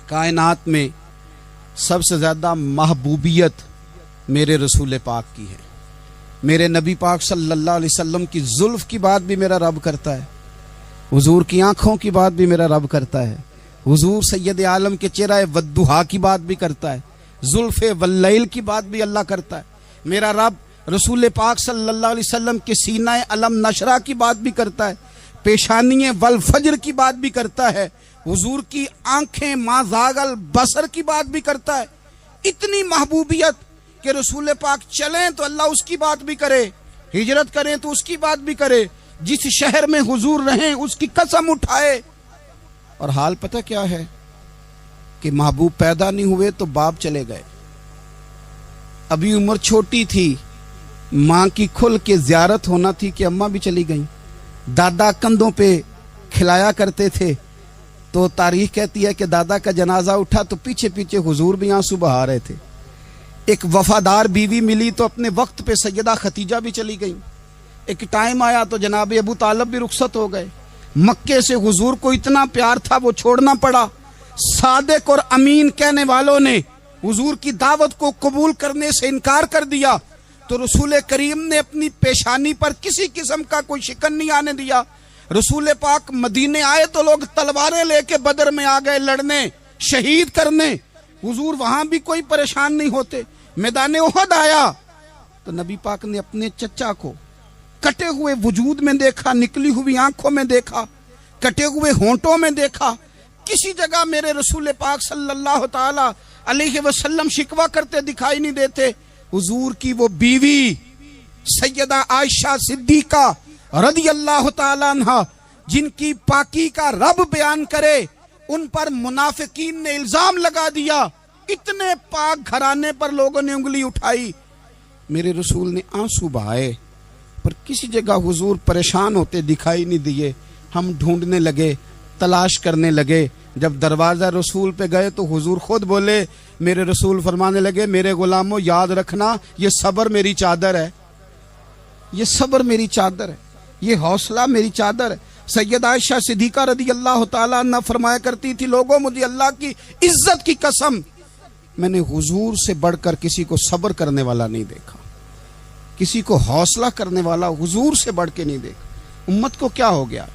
کائنات میں سب سے زیادہ محبوبیت میرے رسول پاک کی ہے۔ میرے نبی پاک صلی اللہ علیہ وسلم کی زلف کی بات بھی میرا رب کرتا ہے، حضور کی آنکھوں کی بات بھی میرا رب کرتا ہے، حضور سید عالم کے چہرہ والضحیٰ کی بات بھی کرتا ہے، زلف واللیل کی بات بھی اللہ کرتا ہے۔ میرا رب رسول پاک صلی اللہ علیہ وسلم کے سینہ علم نشرہ کی بات بھی کرتا ہے، پیشانی والفجر کی بات بھی کرتا ہے، حضور کی آنکھیں ما زاغ البصر کی بات بھی کرتا ہے۔ اتنی محبوبیت کہ رسول پاک چلیں تو اللہ اس کی بات بھی کرے، ہجرت کریں تو اس کی بات بھی کرے، جس شہر میں حضور رہیں اس کی قسم اٹھائے۔ اور حال پتہ کیا ہے کہ محبوب پیدا نہیں ہوئے تو باپ چلے گئے، ابھی عمر چھوٹی تھی، ماں کی کھل کے زیارت ہونا تھی کہ اماں بھی چلی گئیں، دادا کندھوں پہ کھلایا کرتے تھے، تو تاریخ کہتی ہے کہ دادا کا جنازہ اٹھا تو پیچھے پیچھے حضور بھی آنسو بہا رہے تھے۔ ایک وفادار بیوی ملی تو اپنے وقت پہ سیدہ خدیجہ بھی چلی گئیں، ایک ٹائم آیا تو جناب ابو طالب بھی رخصت ہو گئے، مکے سے حضور کو اتنا پیار تھا وہ چھوڑنا پڑا۔ صادق اور امین کہنے والوں نے حضور کی دعوت کو قبول کرنے سے انکار کر دیا تو رسول کریم نے اپنی پیشانی پر کسی قسم کا کوئی شکن نہیں آنے دیا۔ رسول پاک مدینے آئے تو لوگ تلواریں لے کے بدر میں آ گئے لڑنے، شہید کرنے، حضور وہاں بھی کوئی پریشان نہیں ہوتے۔ میدان احد آیا تو نبی پاک نے اپنے چچا کو کٹے ہوئے وجود میں دیکھا، نکلی ہوئی آنکھوں میں دیکھا، کٹے ہوئے ہونٹوں میں دیکھا، کسی جگہ میرے رسول پاک صلی اللہ تعالی علیہ وسلم شکوہ کرتے دکھائی نہیں دیتے۔ حضور کی وہ بیوی سیدہ عائشہ صدیقہ رضی اللہ تعالی عنہ جن کی پاکی کا رب بیان کرے، ان پر منافقین نے الزام لگا دیا، اتنے پاک گھرانے پر لوگوں نے انگلی اٹھائی۔ میرے رسول نے آنسو بہائے پر کسی جگہ حضور پریشان ہوتے دکھائی نہیں دیے۔ ہم ڈھونڈنے لگے، تلاش کرنے لگے، جب دروازہ رسول پہ گئے تو حضور خود بولے، میرے رسول فرمانے لگے، میرے غلاموں یاد رکھنا یہ صبر میری چادر ہے، یہ صبر میری چادر ہے، یہ حوصلہ میری چادر ہے۔ سیدہ عائشہ صدیقہ رضی اللہ تعالیٰ عنہ فرمایا کرتی تھی، لوگوں مجھے اللہ کی عزت کی قسم میں نے حضور سے بڑھ کر کسی کو صبر کرنے والا نہیں دیکھا، کسی کو حوصلہ کرنے والا حضور سے بڑھ کے نہیں دیکھا۔ امت کو کیا ہو گیا؟